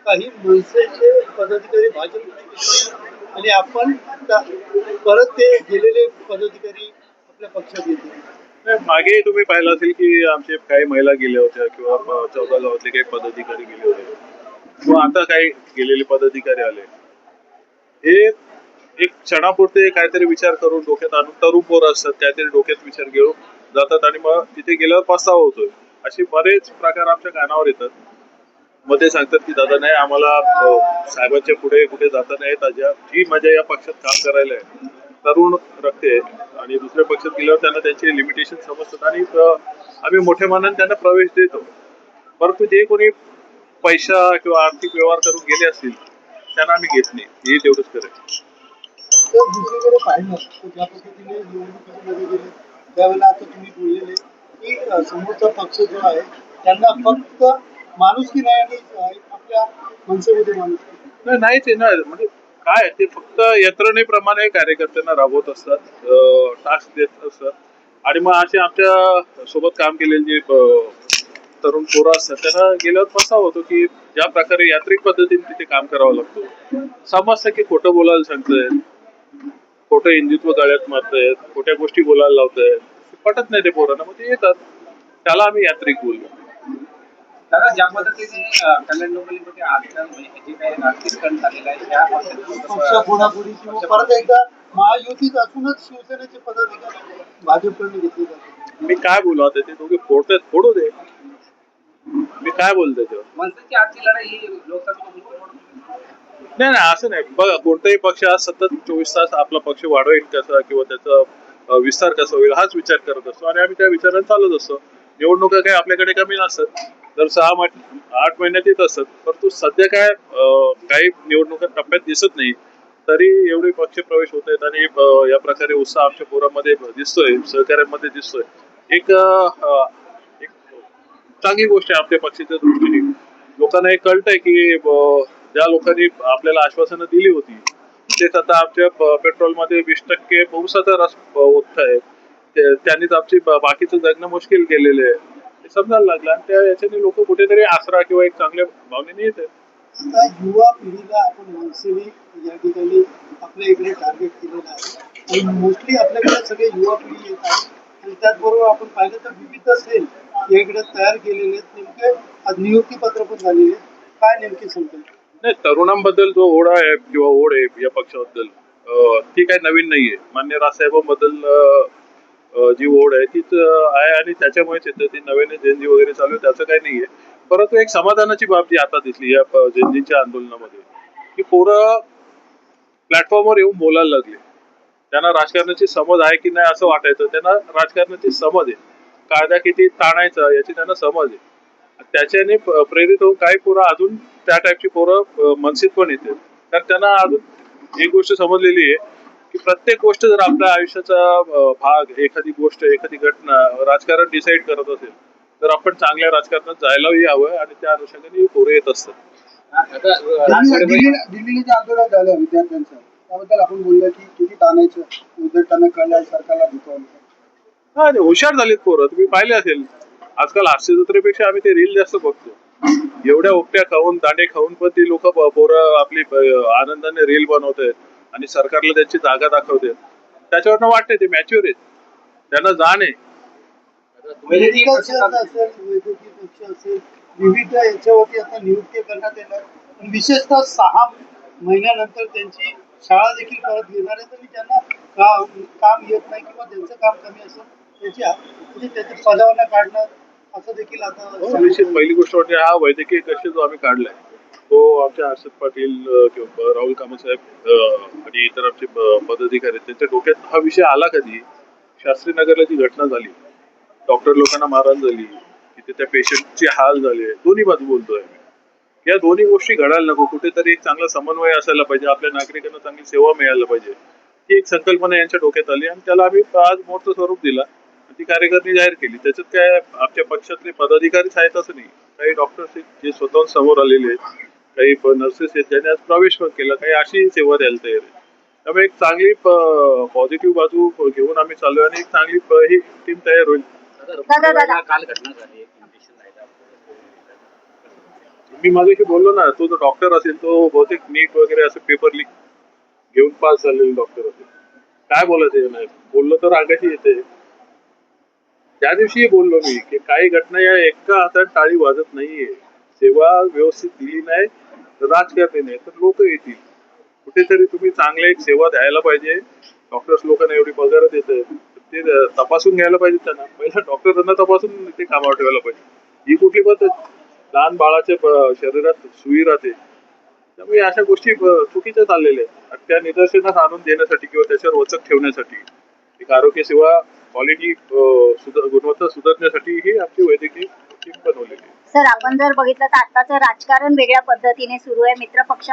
काही मनसेचे पदाधिकारी भाजपमध्ये गेले आणि आपण परत ते गेलेले पदाधिकारी आपल्या पक्षात येतील. नाही, मागे तुम्ही पाहिलं असेल की आमचे काही महिला गेल्या होत्या किंवा 14 गावातले काही पदाधिकारी गेले होते किंवा आता काही गेलेले पदाधिकारी आले. हे एक क्षणापुरते काहीतरी विचार करून डोक्यात आणून तरुण पोरं असतात काहीतरी डोक्यात विचार घेऊन जातात आणि मग तिथे गेल्यावर पस्तावा होतोय. असे बरेच प्रकार आमच्या कानावर येतात. मग ते सांगतात की दादा नाही आम्हाला साहेबांच्या पुढे कुठे जाता नाही येत. जी मजा या पक्षात काम करायला आहे तरुण रक्ते आणि दुसऱ्या पक्षात गेल्यावर त्यांना त्यांचे लिमिटेशन समजतात आणि आम्ही मोठ्या मनाने त्यांना प्रवेश देतो. परंतु जे कोणी पैसा किंवा आर्थिक व्यवहार करून गेले असतील त्यांना आम्ही घेत नाही. हे तेवढंच करेल. तर दुसरीकडे पाहिलं तर ज्या पद्धतीने निवडणुकीमध्ये गेले त्यावेळेला आता तुम्ही बोललेले की समोरचा पक्ष जो आहे त्यांना फक्त माणुसकी नाही आणि आपल्या मनसेमध्ये माणुसकी नाहीच आहे ना म्हणजे काय ते फक्त यंत्रणेप्रमाणे कार्यकर्त्यांना राबवत असतात, टास्क देत असतात आणि मग असे आमच्या सोबत काम केलेले जे तरुण पोरं असतात त्यांना गेल्यावर पस्तावा होतो की ज्या प्रकारे यांत्रिक पद्धतीने तिथे काम करावं लागतं. समजतं की खोटं बोलायला सांगतंय, खोटं हिंदुत्व गळ्यात मारतायत, खोट्या गोष्टी बोलायला लावतायत, पटत नाही ते पोरांना मग ते येतात. त्याला आम्ही यांत्रिक बोललो. दादा ज्या पद्धतीने कल्याण डोंबिवलीमध्ये आजकाल म्हणजे जे काही राजकारण झालेलं आहे या पक्ष फोडाफोडी किंवा परत एकदा महायुतीत असूनच शिवसेनेचे पदाधिकारी भाजपकडे घेतले जातात. मी काय बोलू आता ते दोघे फोडतात फोडू दे. मी काय बोलतोय तेव्हा मनसेची आजची लढाई ही लोकसभेच्या नाही नाही असं नाही बघा कोणताही पक्ष आज सतत 24 तास आपला पक्ष वाढवेल कसा किंवा त्याचा विस्तार कसा होईल हाच विचार करत असतो आणि आम्ही त्या विचाराने चालत असतो. निवडणुका काही आपल्याकडे कमी नसतात तर 6-8 महिन्यात येत असतात परंतु सध्या काय काही निवडणुका टप्प्यात दिसत नाही तरी एवढे पक्ष प्रवेश होत आहेत आणि या प्रकारे उत्साह आमच्या पोरामध्ये दिसतोय सहकार्यामध्ये दिसतोय. एक एक चांगली गोष्ट आहे आपल्या पक्षाच्या दृष्टीने. लोकांना हे कळतंय की ज्या लोकांनी आपल्याला आश्वासनं दिली होती तेच आता आमच्या पेट्रोलमध्ये 20% पावसाचा रस ओतत आहे. त्यांनीच आमची बाकीचं जगणं मुश्किल केलेलं आहे हे समजायला लागलं आणि त्या याच्याने लोक कुठेतरी आसरा किंवा एक चांगल्या भावनेने येत आहेत. आता युवा पिढीला आपण मनसेने या ठिकाणी आपल्या इकडे टार्गेट केलेलं आहे आणि मोस्टली आपल्याकडे सगळे युवा पिढी येत आहे आणि त्याचबरोबर आपण पाहिलं तर विविध सेल या इकडे तयार केलेले आहेत. नेमके आज नियुक्ती पत्र पण झालेले आहेत. काय नेमकी संकल्पना नाही तरुणांबद्दल जो ओढा आहे किंवा ओढ आहे या पक्षाबद्दल ती काही नवीन नाहीये. मान्य राजसाहेबांबद्दल जी ओढ आहे तीच आहे आणि त्याच्यामुळेच येतं ती नव्याने जेनजी वगैरे चालू आहे त्याचं काही नाहीये. परंतु एक समाधानाची बाब जी आता दिसली या जेनजीच्या आंदोलनामध्ये की पोरं प्लॅटफॉर्मवर येऊन बोलायला लागले. त्यांना राजकारणाची समज आहे की नाही असं वाटायचं त्यांना राजकारणाची समज आहे. कायदा किती ताणायचा याची त्यांना समज आहे. त्याच्याने प्रेरित होऊन काही पोरं अजून त्या टाईपची पोरं मनसित पण येते तर त्यांना अजून एक गोष्ट समजलेली आहे की प्रत्येक गोष्ट जर आपल्या आयुष्याचा भाग एखादी गोष्ट एखादी घटना राजकारण डिसाईड करत असेल तर आपण चांगल्या राजकारणात जायलाही हवं आणि त्या अनुषंगाने पोरं येत असतात. दिल्लीला जे आंदोलन झालं विद्यार्थ्यांचं त्याबद्दल आपण बोललो की किती ताणायचं विद्यार्थ्यांना कळलं सरकारला भीती हा हुशार झालीत पोरं तुम्ही पाहिले असेल. आजकाल हास्य जत्रेपेक्षा आम्ही ते रील जास्त बघतो. एवढ्या उपट्या खाऊन दांडे खाऊन पण ती लोक पोरं आपली आनंदाने रील बनवतात आणि सरकारला त्यांची जागा दाखवतात. त्याच्यावरनं वाटते ते मॅच्युअर आहेत त्यांना जाण आहे. वैद्यकीय पक्ष असेल विविध याच्यावरती आता नियुक्ती करण्यात येणार विशेषतः 6 महिन्यानंतर त्यांची शाळा देखील परत घेणार आहे तरी त्यांना काम येत नाही किंवा त्यांचं काम कमी असेल त्याच्या पदावरनं काढणं असं देखील आता निश्चित पहिली गोष्ट म्हणजे हा वैद्यकीय कक्ष जो आम्ही काढलाय तो आमच्या हर्षद पाटील किंवा राहुल कामतसाहेब आणि इतर आमचे पदाधिकारी आहेत त्यांच्या डोक्यात हा विषय आला कधी शास्त्रीनगरला जी घटना झाली डॉक्टर लोकांना मारहाण झाली तिथे त्या पेशंटचे हाल झाले दोन्ही बाजू बोलतोय या दोन्ही गोष्टी घडायला नको. कुठेतरी एक चांगला समन्वय असायला पाहिजे. आपल्या नागरिकांना चांगली सेवा मिळायला पाहिजे ही एक संकल्पना यांच्या डोक्यात आली आणि त्याला आम्ही आज मूर्त स्वरूप दिला. ती कार्यकर्ते जाहीर केली. त्याच्यात काय आमच्या पक्षातले पदाधिकारीच आहेत असं नाही. काही डॉक्टर्स आहेत जे स्वतःहून समोर आलेले आहेत काही नर्सेस आहेत ज्यांनी आज प्रवेश पण केला काही अशी सेवा द्यायला तयार आहे. त्यामुळे एक चांगली पॉझिटिव्ह बाजू घेऊन आम्ही चालू आणि एक चांगली ही टीम तयार होईल. काल घटना झाली मी मागे बोललो ना, तो जो डॉक्टर असेल तो बहुतेक नीट वगैरे असं पेपर लीक घेऊन पास झालेले डॉक्टर असेल. काय बोलायचं नाही, बोललो तर रागाची येते. त्या दिवशी बोललो मी की काही घटना या एका हातात टाळी वाजत नाहीये. सेवा व्यवस्थित दिली नाही तर राजकारणी नाही तर लोक येतील. कुठेतरी तुम्ही चांगले एक सेवा द्यायला पाहिजे. डॉक्टर्स लोकांना एवढी पगार देत आहेत, ते तपासून घ्यायला पाहिजे त्यांना. पहिला डॉक्टरांना तपासून ते कामावर ठेवायला पाहिजे. ही कुठली पद्धत? लहान बाळाच्या शरीरात सुई राहते, त्यामुळे अशा गोष्टी चुकीच्या चाललेल्या आहेत. आणि त्या निदर्शनास आणून देण्यासाठी किंवा त्याच्यावर वचक ठेवण्यासाठी एक आरोग्य सेवा क्वालिटी गुणवत्ता सुधारण्यासाठी ही आमची वैद्यकीय टीम बनवलेली आहे. सर, आपण जर बघितलं तर आताचं राजकारण वेगळ्या पद्धतीने सुरू आहे. मित्र पक्ष